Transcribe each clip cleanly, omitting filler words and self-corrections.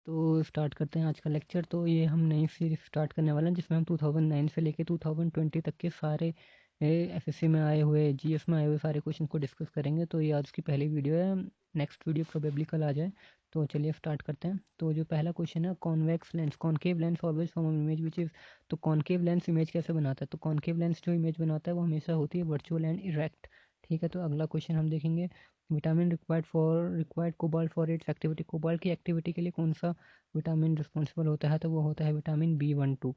तो स्टार्ट करते हैं आज का लेक्चर। तो ये हम नई सीरीज स्टार्ट करने वाले हैं जिसमें हम 2009 से लेके 2020 तक के सारे एसएससी में आए हुए, जीएस में आए हुए सारे क्वेश्चन को डिस्कस करेंगे। तो ये आज की पहली वीडियो है, नेक्स्ट वीडियो प्रोबेबली कल आ जाए। तो चलिए स्टार्ट करते हैं। तो जो पहला क्वेश्चन है, convex lens, concave lens always form image which is. तो कॉनकेव लेंस इमेज कैसे बनाता है? तो कॉनकेव लेंस जो इमेज बनाता है वो हमेशा होती है वर्चुअल एंड इरेक्ट। ठीक है, तो अगला क्वेश्चन हम देखेंगे, vitamin required cobalt for its activity. Cobalt की एक्टिविटी के लिए कौन सा विटामिन रिस्पॉन्सिबल होता है? तो वो होता है विटामिन B12।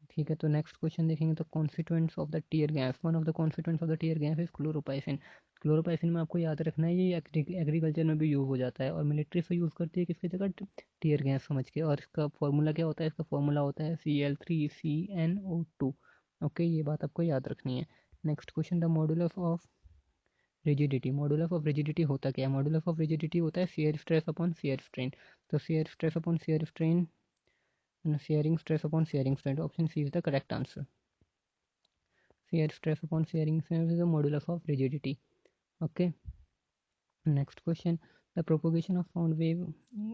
ठीक है, तो नेक्स्ट क्वेश्चन देखेंगे। तो constituents of the tear gas, one of the constituents of the tear gas is chloropicrin. Chloropicrin में आपको याद रखना है, ये एग्रीकल्चर में भी यूज़ हो जाता है और मिलिट्री से यूज़ करती है किसकी जगह? टीयर गैस समझ के। और इसका फॉर्मूला क्या होता है? इसका फॉर्मूला होता है Cl3CnO2। ओके, ये बात आपको याद रखनी है। Next question, the modulus of rigidity. Modulus of rigidity होता क्या है? मॉडुलस ऑफ रिजिडिटी होता है shear stress upon shear strain. तो shear stress upon shear strain, shearing stress upon shearing strain. Option C is the correct answer. Shear stress upon shearing strain is the modulus of rigidity. Okay, next question, the propagation of sound wave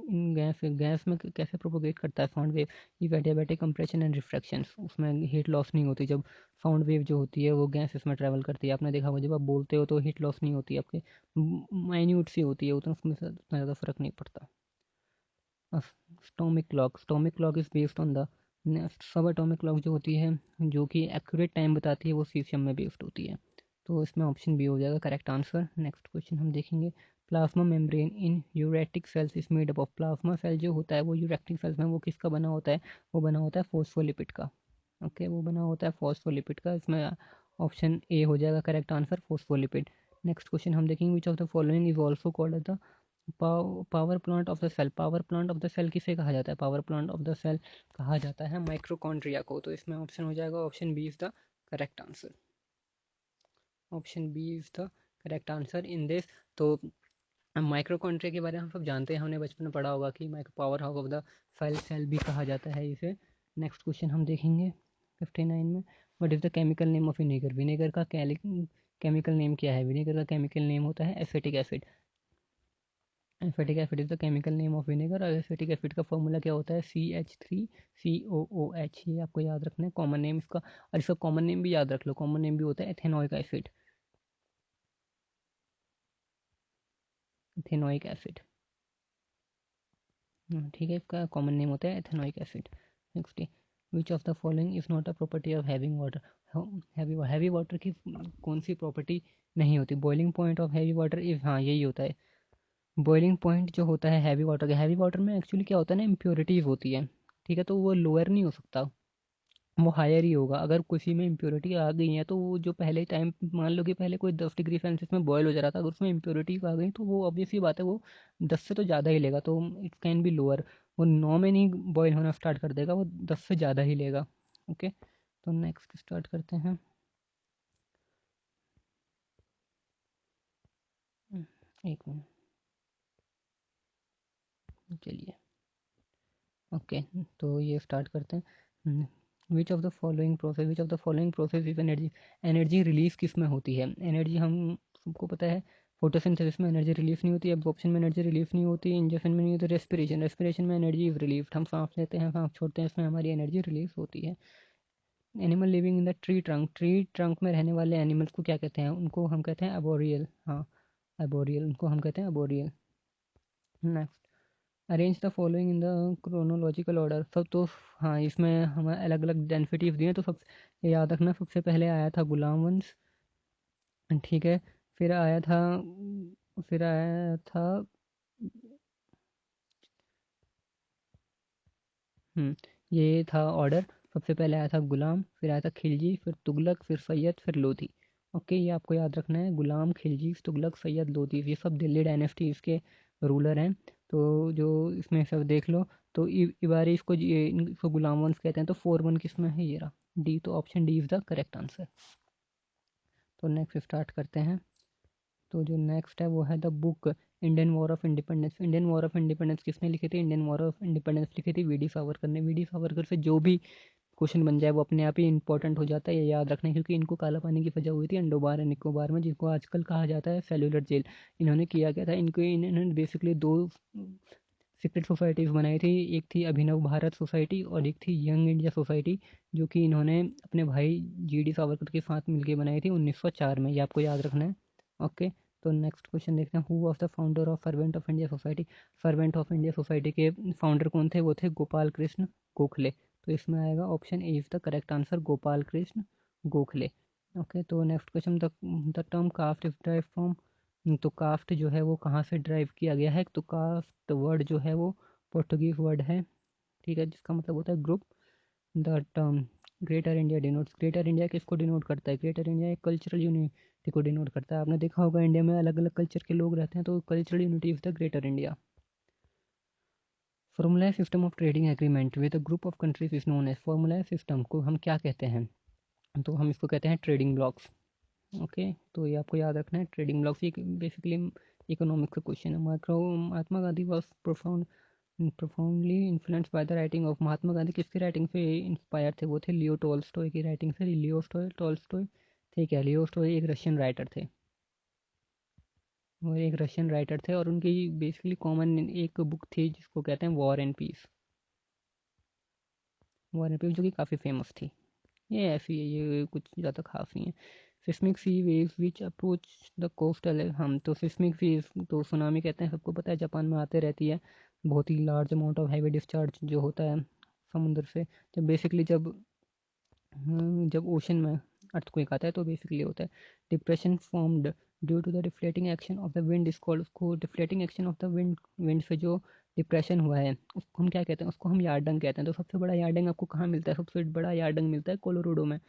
in gas. Gas में कैसे propagate करता है sound wave? If adiabatic compression and refraction, उसमें heat loss नहीं होती जब sound wave जो होती है वो गैस इसमें ट्रैवल करती है। आपने देखा होगा जब आप बोलते हो तो हीट लॉस नहीं होती, आपके माइन्यूट सी होती है, उतना उसमें से उतना ज़्यादा फर्क नहीं पड़ता। Stomach clock, stomach clock is based on the. सब एटॉमिक क्लॉक जो होती है जो कि एक्यूरेट टाइम बताती है वो सीशियम में बेस्ड होती है। तो इसमें ऑप्शन बी हो जाएगा करेक्ट आंसर। नेक्स्ट क्वेश्चन हम देखेंगे, plasma membrane in eukaryotic cells is made up of. Plasma cell जो होता है वो यूरेटिक सेल्स में वो किसका बना होता है? वो बना होता है फॉस्फोलिपिड का। ओके, वो बना होता है फॉस्फोलिपिड का। इसमें ऑप्शन ए हो जाएगा correct answer, phospholipid. Next question हम देखेंगे, which of the following is also called the power plant of the cell. Power plant of the cell किसे कहा जाता है? Power plant of the cell कहा जाता है माइक्रोकॉन्ड्रिया को। तो इसमें ऑप्शन हो जाएगा option B is the correct answer. Option B is the correct answer in this. तो माइक्रोकॉन्ड्रिया के बारे में हम सब जानते हैं, हमने बचपन में पढ़ा होगा कि micro power house of the cell cell भी कहा जाता है इसे। नेक्स्ट क्वेश्चन हम देखेंगे 59 में, what is the chemical name of vinegar. Vinegar का केमिकल नेम क्या है? विनेगर का केमिकल नेम होता है acetic acid. Acetic acid is the chemical name of vinegar. और एसिटिक एसिड का फॉर्मूला क्या होता है? CH3COOH। ये आपको याद रखना है कॉमन नेम इसका। और इसका कॉमन नेम भी याद रख लो, कॉमन नेम भी होता है एथेनोइक एसिड। एथेनोइक एसिड, ठीक है, इसका कॉमन नेम होता है ethanoic acid. Next, which of the following is not a property of having water. Heavy water की कौन सी प्रॉपर्टी नहीं होती? Boiling point of heavy water is, हाँ यही होता है बॉइलिंग पॉइंट जो होता है हैवी वाटर का। हैवी वाटर में एक्चुअली क्या होता है ना, इम्प्योरिटीज़ होती है। ठीक है, तो वो लोअर नहीं हो सकता, वो हायर ही होगा। अगर किसी में इम्प्योरिटी आ गई है तो वो जो पहले टाइम, मान लो कि पहले कोई 10 डिग्री सेल्सियस में बॉयल हो जा रहा था, अगर उसमें इम्प्योरिटी आ गई तो वो ऑब्वियसली बात है वो 10 से तो ज़्यादा ही लेगा। तो इट कैन बी लोअर, वो 9 में नहीं बॉयल होना स्टार्ट कर देगा, वो 10 से ज़्यादा ही लेगा। ओके, तो नेक्स्ट स्टार्ट करते हैं। एक मिनट, चलिए। ओके, तो ये स्टार्ट करते हैं। विच of the following process is energy. Energy release किस में होती है? एनर्जी हम सबको पता है, फोटोसिंथेसिस में एनर्जी रिलीज नहीं होती, एब्जॉर्प्शन में एनर्जी रिलीज नहीं होती, इंजेक्शन में नहीं होती, रेस्पिरेशन, रेस्पिरेशन में एनर्जी इज रिलीव्ड। हम सांस लेते हैं, सांस छोड़ते हैं, इसमें हमारी एनर्जी रिलीज होती है। Animal living in the tree trunk में रहने वाले एनिमल्स को क्या कहते हैं? उनको हम कहते हैं अबोरियल। हाँ, अबोरियल, उनको हम कहते हैं arboreal. Next, arrange the following in the chronological order. सब तो हाँ, इसमें हमें अलग अलग डेंसिटीज दिए, तो सब ये याद रखना। सबसे पहले आया था गुलाम वंश, ठीक है। फिर आया था फिर आया था ये था ऑर्डर। सबसे पहले आया था गुलाम, फिर आया था खिलजी, फिर तुगलक, फिर सैयद, फिर लोधी। ओके, ये आपको याद रखना है, गुलाम, खिलजी, तुगलक, सैयद, लोधी, ये सब दिल्ली डायनेस्टी इसके रूलर हैं। तो जो इसमें सब देख लो, तो इबारी इसको गुलाम वंश कहते हैं। तो 4-1 किसमें है? ये रहा डी। तो option D is the correct answer. तो नेक्स्ट स्टार्ट करते हैं। तो जो नेक्स्ट है वो है the book Indian war of independence. Indian war of independence किसने लिखी थी? इंडियन वॉर ऑफ इंडिपेंडेंस लिखी थी वीडी सावरकर ने। वीडी सावरकर से जो भी क्वेश्चन बन जाए वो अपने आप ही इंपॉर्टेंट हो जाता है, ये याद रखना है, क्योंकि इनको काला पानी की सजा हुई थी अंडोबार एंड निकोबार में, जिनको आजकल कहा जाता है सेलुलर जेल। इन्होंने किया क्या था, इनको इन्होंने बेसिकली 2 सीक्रेट सोसाइटीज़ बनाई थी। एक थी अभिनव भारत सोसाइटी और एक थी यंग इंडिया सोसाइटी, जो कि इन्होंने अपने भाई जीडी सावरकर के साथ मिलकर बनाई थी 1904 में। ये आपको याद रखना है। ओके, तो नेक्स्ट क्वेश्चन देखते हैं। Who was the founder of servant of India society? Servant of India society के फाउंडर कौन थे? वो थे गोपाल कृष्ण गोखले। तो इसमें आएगा option A is the correct answer, Gopal Krishna Gokhale. Okay, तो next question, the term caste is drive from. तो कास्ट जो है वो कहाँ से ड्राइव किया गया है? तो कास्ट वर्ड जो है वो पोर्टुगीज वर्ड है, ठीक है, जिसका मतलब होता है group. The term greater India denotes. Greater India किसको डिनोट करता है? ग्रेटर इंडिया एक कल्चरल यूनिटी को डिनोट करता है। आपने देखा होगा इंडिया में अलग अलग कल्चर के लोग रहते हैं, तो cultural unity is the greater India. Formula system of trading agreement with a group of countries is known as. Formula system को हम क्या कहते हैं? तो हम इसको कहते हैं ट्रेडिंग ब्लॉक्स। ओके, तो ये आपको याद रखना है, ट्रेडिंग ब्लॉक्स। ये बेसिकली इकोनॉमिक्स का क्वेश्चन है। Mahatma Gandhi was profoundly influenced by the writing of. Mahatma Gandhi किसकी राइटिंग से इंस्पायर थे? वो थे लियो टॉल्स्टॉय की राइटिंग से। लियो टॉल्स्टॉय थे क्या? लियो टॉल्स्टॉय एक रशियन राइटर थे। वो एक रशियन राइटर थे और उनकी बेसिकली कॉमन एक बुक थी जिसको कहते हैं war and peace. War and peace जो कि काफ़ी फेमस थी। ये ऐसी है, ये कुछ ज़्यादा खास नहीं है। Seismic sea waves which approach the coastal. हम तो सिस्मिक वेव्स तो सुनामी कहते हैं, सबको पता है, जापान में आते रहती है। बहुत ही large amount of heavy discharge जो होता है समुद्र से, जब बेसिकली जब ओशन में अर्थक्वेक आता है तो बेसिकली होता है। Depression formed due to the deflating action of the wind is called. उसको deflating action of the wind से जो डिप्रेशन हुआ है उसको हम क्या कहते हैं? उसको हम यार्डंग कहते हैं। तो सबसे बड़ा यार्डंग आपको कहाँ मिलता है? सबसे बड़ा यार्डंग मिलता है कोलोराडो में।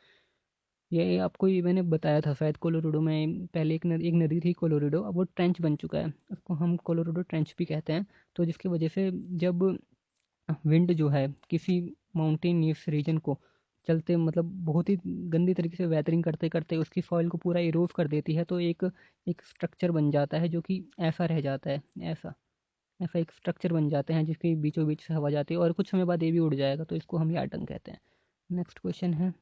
ये आपको ये मैंने बताया था शायद, कोलोराडो में पहले एक नदी थी कोलोराडो, अब वो ट्रेंच बन चुका है, उसको हम कोलोराडो ट्रेंच भी कहते हैं। तो जिसकी वजह से जब विंड जो है किसी माउंटेनियस रीजन को चलते, मतलब बहुत ही गंदी तरीके से वेदरिंग करते करते उसकी सॉइल को पूरा इरोज कर देती है, तो एक एक स्ट्रक्चर बन जाता है जो कि ऐसा रह जाता है। ऐसा ऐसा एक स्ट्रक्चर बन जाते हैं जिसके बीचों बीच से हवा जाती है और कुछ समय बाद ये भी उड़ जाएगा, तो इसको हम यार्डंग कहते हैं। नेक्स्ट क्वेश्चन है,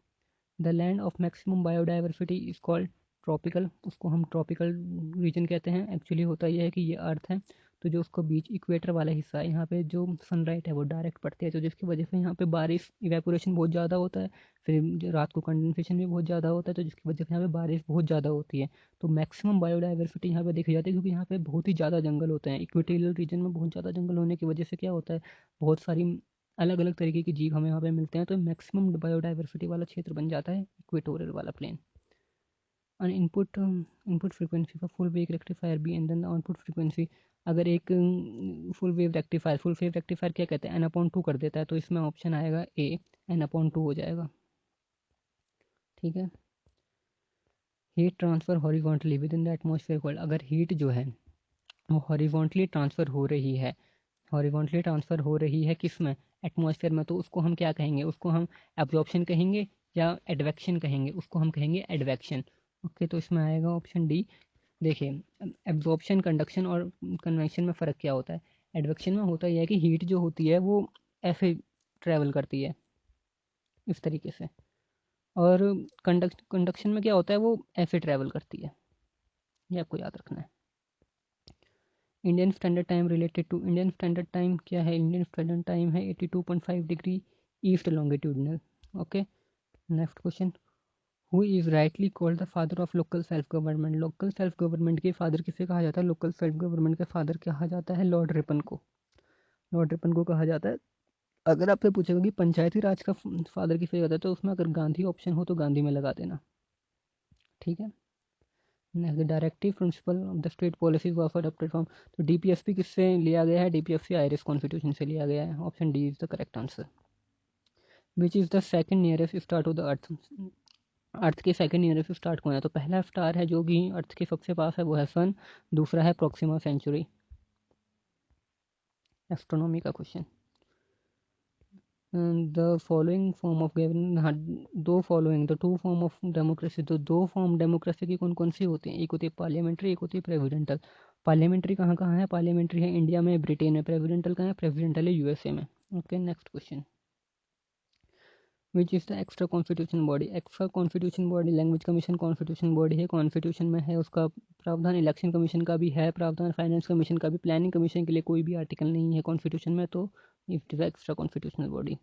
the land of maximum biodiversity is called tropical. उसको हम ट्रॉपिकल रीजन कहते हैं। एक्चुअली होता यह है कि ये अर्थ है, तो जो उसको बीच इक्वेटर वाला हिस्सा है, यहाँ पे जो सनलाइट है वो डायरेक्ट पड़ती है, तो जिसकी वजह से यहाँ पे बारिश इवेपोरेशन बहुत ज़्यादा होता है। फिर रात को कंडेंसेशन भी बहुत ज़्यादा होता है, तो जिसकी वजह से यहाँ पे बारिश बहुत ज़्यादा होती है। तो मैक्सिमम बायोडाइवर्सिटी यहाँ पे देखी जाती है, क्योंकि यहाँ पे बहुत ही ज़्यादा जंगल होते हैं। इक्वेटोरियल रीजन में बहुत ज़्यादा जंगल होने की वजह से क्या होता है, बहुत सारी अलग अलग तरीके के जीव हमें यहाँ पे मिलते हैं, तो मैक्सिमम बायोडाइवर्सिटी वाला क्षेत्र बन जाता है इक्वेटोरियल वाला प्लेन। और input frequency for full wave rectifier be and then the output frequency. अगर एक फुल वेव रेक्टिफायर क्या कहते हैं? n/2 कर देता है, तो इसमें ऑप्शन आएगा ए, n/2 हो जाएगा। ठीक है, heat transfer horizontally with in the atmosphere called. अगर हीट जो है वो हॉरिजॉन्टली ट्रांसफ़र हो रही है, हॉरिजॉन्टली ट्रांसफ़र हो रही है किस में? एटमॉस्फेयर में, तो उसको हम क्या कहेंगे? उसको हम एब्जॉर्प्शन कहेंगे या एडवेक्शन कहेंगे? उसको हम कहेंगे एडवेक्शन। ओके, तो इसमें आएगा ऑप्शन डी। देखिए, एब्जॉर्प्शन, कंडक्शन और कन्वेक्शन में फ़र्क क्या होता है? एडवेक्शन में होता यह है कि हीट जो होती है वो ऐसे ट्रैवल करती है इस तरीके से, और कंडक्शन में क्या होता है, वो ऐसे ट्रैवल करती है। ये आपको याद रखना है। Indian standard time related to. Indian standard time क्या है? इंडियन स्टैंडर्ड टाइम है 82.5 degree east longitudinal. Okay, next question, who is rightly called the father of local self government. Local self government के फादर किसे कहा जाता है? Local self government के father कहा जाता है लॉर्ड रिपन को। लॉर्ड रिपन को कहा जाता है। अगर आपसे पूछेगा कि पंचायती राज का फादर किसे कहता है, तो उसमें अगर गांधी ऑप्शन हो तो गांधी में लगा देना। ठीक है, directive principle of the state policy was adopted from. तो डीपीएसपी किससे लिया गया है? डीपीएसपी आयरिश कॉन्स्टिट्यूशन से लिया गया है। Option D is the correct answer. Which is the second nearest star to the earth. Earth के सेकंड नियरेस्ट स्टार कौन है? तो पहला स्टार है जो कि अर्थ के सबसे पास है वो है सन, दूसरा है प्रॉक्सिमा सेंचुरी। एस्ट्रोनॉमी का question. The following form of government, दो following the two form of democracy. तो दो फॉर्म डेमोक्रेसी की कौन कौन सी होती हैं? एक होती है पार्लियामेंट्री, एक होती है प्रेसिडेंटल। पार्लियामेंट्री कहाँ कहाँ है? पार्लियामेंट्री है इंडिया में, ब्रिटेन में। प्रेसिडेंटल कहाँ है? प्रेसिडेंटल है यूएसए में। Okay, next question, which is the extra constitution body. Extra constitution body language commission constitution body है, कॉन्स्टिट्यूशन में है उसका प्रावधान, इलेक्शन कमीशन का भी है प्रावधान, फाइनेंस कमीशन का भी, प्लानिंग कमीशन के लिए कोई भी आर्टिकल नहीं है कॉन्स्टिट्यूशन में, तो it is extra constitutional body.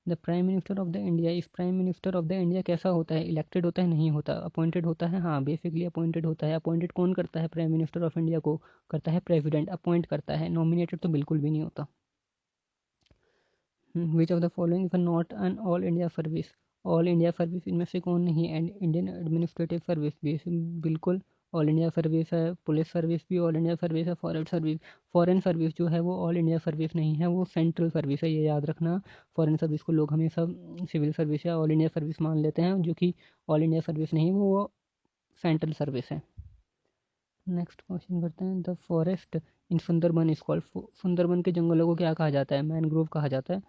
The prime minister of the India, इस prime minister of the India कैसा होता है, इलेक्टेड होता है, नहीं होता, अपॉइंटेड होता है, हाँ बेसिकली अपॉइंटेड होता है। अपॉइंटेड कौन करता है प्राइम मिनिस्टर ऑफ इंडिया को, करता है प्रेसिडेंट, अपॉइंट करता है, नॉमिनेटेड तो बिल्कुल भी नहीं होता। विच of the following is not an all India service, all India service इनमें से कौन नहीं है, एंड इंडियन एडमिनिस्ट्रेटिव सर्विस भी बिल्कुल ऑल इंडिया सर्विस है, पुलिस सर्विस भी ऑल इंडिया सर्विस है, फॉरेन सर्विस जो है वो ऑल इंडिया सर्विस नहीं है, वो सेंट्रल सर्विस है, ये याद रखना। फॉरेन सर्विस को लोग हमेशा सिविल सर्विस या ऑल इंडिया सर्विस मान लेते हैं, जो कि ऑल इंडिया सर्विस नहीं, वो सेंट्रल सर्विस है। नेक्स्ट क्वेश्चन करते हैं, the forest in Sundarban is called, Sundarban के जंगलों को क्या कहा जाता है, मैनग्रोव कहा जाता है।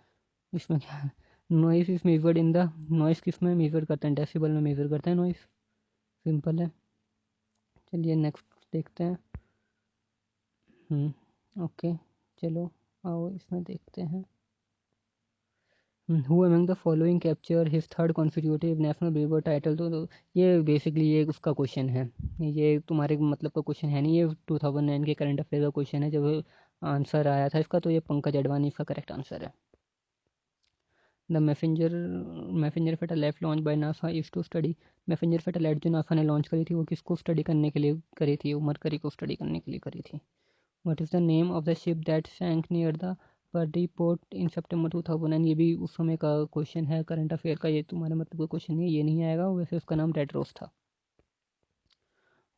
इसमें क्या है, noise is measured in the, noise किस में मेजर करते हैं, डेसिबल में मेजर करते हैं नॉइस, सिंपल है। चलिए नेक्स्ट देखते हैं। ओके चलो आओ इसमें देखते हैं। Who among the following capture his third consecutive national billboard title, तो ये बेसिकली ये उसका क्वेश्चन है, ये तुम्हारे मतलब का क्वेश्चन है नहीं, ये 2009 के करंट अफेयर का क्वेश्चन है, जब आंसर आया था इसका, तो ये पंकज अडवाणी इसका करेक्ट आंसर है। The Messenger satellite launch by NASA is to study, Messenger satellite जो नासा ने लॉन्च करी थी वो किसको स्टडी करने के लिए करी थी, वो मरकरी को स्टडी करने के लिए करी थी। What is the name of the ship that sank near the birdy port in September 2009, ये भी उस समय का क्वेश्चन है करंट अफेयर का, ये तुम्हारे मतलब का क्वेश्चन नहीं है, ये नहीं आएगा, वैसे उसका नाम टेड्रोस था।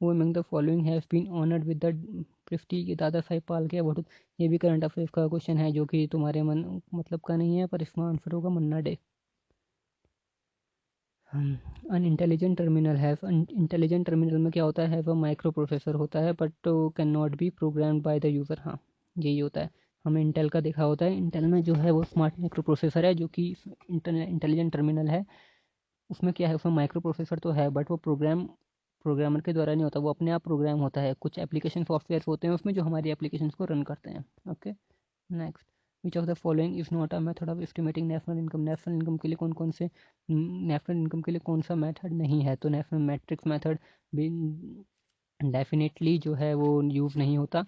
वो among the following have been honoured with the prestige, ये दादा साहिब फाल्के अवार्ड, ये भी करंट अफेयर का क्वेश्चन है, जो कि तुम्हारे मन मतलब का नहीं है, पर इसका आंसर होगा मन्ना डे। अन इंटेलिजेंट टर्मिनल है, इंटेलिजेंट टर्मिनल में क्या होता है, वह माइक्रो प्रोसेसर होता है, but can not be programmed by the user, हाँ यही होता है। हमें इंटेल का देखा होता है, इंटेल में जो है वो स्मार्ट माइक्रो प्रोसेसर है, जो कि इंटेलिजेंट टर्मिनल है, उसमें क्या है, उसमें माइक्रो प्रोसेसर तो है, बट वो प्रोग्रामर के द्वारा नहीं होता, वो अपने आप प्रोग्राम होता है, कुछ एप्लीकेशन सॉफ्टवेयर होते हैं उसमें जो हमारी एप्लीकेशन को रन करते हैं। Okay next, which of the following is not a method of estimating national income, national income के लिए कौन कौन से, नेशनल इनकम के लिए कौन सा मेथड नहीं है, तो नेशनल मैट्रिक्स मेथड भी डेफिनेटली जो है वो यूज़ नहीं होता।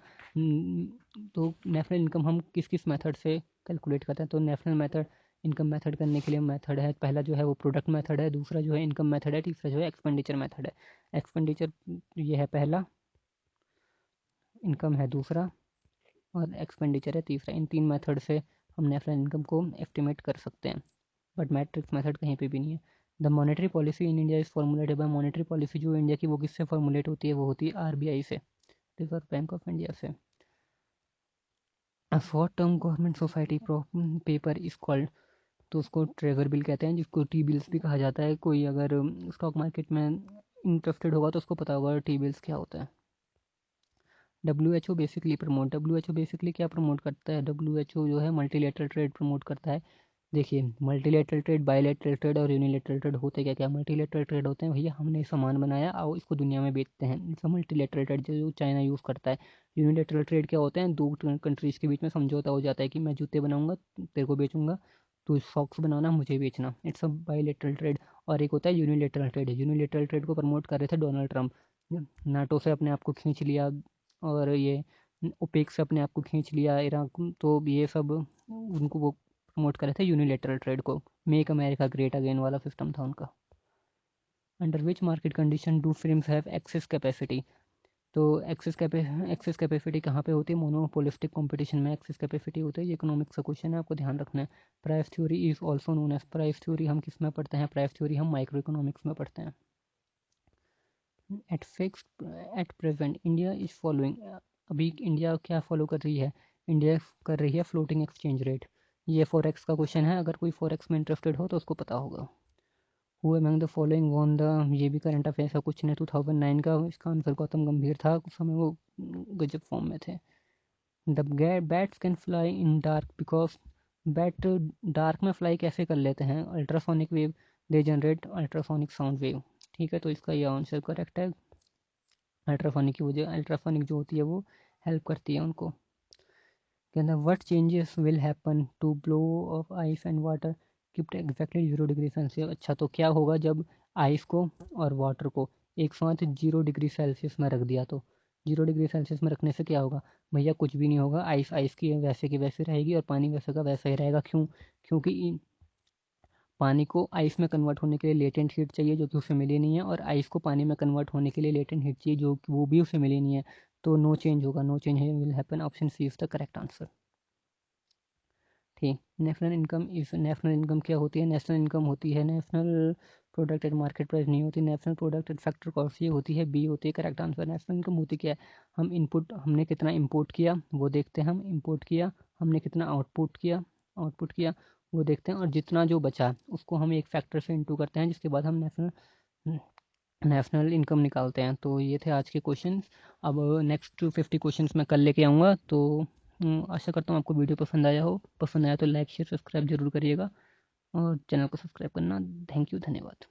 तो नेशनल इनकम हम किस किस मेथड से कैलकुलेट करते हैं, तो नेशनल मेथड इनकम मेथड करने के लिए मेथड है, पहला जो है वो प्रोडक्ट मेथड है, दूसरा जो है इनकम मेथड है, तीसरा जो है एक्सपेंडिचर मेथड है। एक्सपेंडिचर ये है पहला, इनकम है दूसरा, और एक्सपेंडिचर है तीसरा। इन तीन मेथड से हम नेशनल इनकम को एस्टिमेट कर सकते हैं, बट मैट्रिक्स मेथड कहीं पे भी नहीं है। The monetary policy in India is formulated bye, monetary policy जो इंडिया की वो किससे फॉर्मुलेट होती है, वो होती है आरबीआई से, रिजर्व बैंक ऑफ इंडिया से। Short term government society paper is called, तो उसको ट्रेजर बिल कहते हैं, जिसको टी बिल्स भी कहा जाता है। कोई अगर स्टॉक मार्केट में इंटरेस्टेड होगा तो उसको पता होगा टी बिल्स क्या होता है। डब्ल्यू एच ओ बेसिकली क्या प्रमोट करता है, डब्ल्यू एच ओ जो है मल्टीलेटरल ट्रेड प्रमोट करता है। देखिए मल्टीलेटरल ट्रेड, बायलेटरल ट्रेड और यूनिलेटरल ट्रेड होते क्या क्या, मल्टीलेटरल ट्रेड होते हैं भैया हमने सामान बनाया और इसको दुनिया में बेचते हैं, इसका मल्टीलेटरल ट्रेड जो चाइना यूज़ करता है। यूनिलेटरल ट्रेड क्या होते हैं, दो कंट्रीज़ के बीच में समझौता हो जाता है कि मैं जूते बनाऊंगा तेरे को बेचूंगा, तो सॉक्स बनाना मुझे बेचना, इट्स अ बायलेटरल ट्रेड। और एक होता है यूनिलेटरल ट्रेड, यूनिलेटरल ट्रेड को प्रमोट कर रहे थे डोनाल्ड ट्रंप, नाटो से अपने आप को खींच लिया, और ये ओपेक से अपने आप को खींच लिया इराक, तो ये सब उनको वो प्रमोट करे थे यूनिलेटरल ट्रेड को, मेक अमेरिका ग्रेट अगेन वाला सिस्टम था उनका। Under which market condition do films have access capacity, तो एक्सेस कैपेसिटी कहाँ पे होती है, मोनोपोलिस्टिक कंपटीशन में एक्सेस कैपेसिटी होती है, ये इकोनॉमिक्स का क्वेश्चन है, आपको ध्यान रखना है। Price theory is also known as, price theory हम किस में पढ़ते हैं, प्राइस थ्योरी हम माइक्रो इकोनॉमिक्स में पढ़ते हैं। At present India is following, अभी इंडिया क्या फॉलो कर रही है, इंडिया कर रही है फ्लोटिंग एक्सचेंज रेट, ये फॉरेक्स का क्वेश्चन है, अगर कोई फॉरेक्स में इंटरेस्टेड हो तो उसको पता होगा। Who among the following won the, ये भी करंट अफेयर्स का क्वेश्चन है 2009 का, इसका आंसर गौतम गंभीर था, उस समय वो गजब फॉर्म में थे। The bats can fly in dark because, bat dark में फ्लाई कैसे कर लेते हैं, ultrasonic wave, they generate ultrasonic sound wave, ठीक है, तो इसका ये आंसर करेक्ट है। अल्ट्रासोनिक की वजह, अल्ट्रासोनिक जो होती है वो हेल्प करती है उनको। कहना what changes will happen to blow of ice and water, keeped exactly 0 degree Celsius. अच्छा, तो क्या होगा जब आइस को और वाटर को एक साथ 0 डिग्री सेल्सियस में रख दिया? तो 0 डिग्री सेल्सियस में रखने से क्या होगा भैया? कुछ भी नहीं होगा, आइस आइस की वैसे की वैसे रहेगी और पानी वैसे का वैसा ही रहेगा। क्यों? क्योंकि पानी को आइस में कन्वर्ट होने के लिए लेटेंट हीट चाहिए जो कि उसे मिली नहीं है, और आइस को पानी में कन्वर्ट होने के लिए लेटेंट हीट चाहिए जो कि वो भी उसे मिली नहीं है। तो नो चेंज होगा, no change will happen. Option C is the correct answer. ठीक। नेशनल इनकम क्या होती है? नेशनल इनकम होती है national product at market price, नहीं होती national product at factor cost, ये होती है बी होती है करेक्ट आंसर। नेशनल इनकम होती क्या है? हमने कितना इंपोर्ट किया वो देखते हैं, हम इंपोर्ट किया, हमने कितना आउटपुट किया वो देखते हैं, और जितना जो बचा उसको हम एक फैक्टर से इंटू करते हैं, जिसके बाद हम नेशनल इनकम निकालते हैं। तो ये थे आज के क्वेश्चंस। अब नेक्स्ट 50 क्वेश्चंस मैं कल लेके आऊँगा। तो आशा करता हूँ आपको वीडियो पसंद आया हो। पसंद आया तो लाइक शेयर सब्सक्राइब जरूर करिएगा, और चैनल को सब्सक्राइब करना। थैंक यू, धन्यवाद।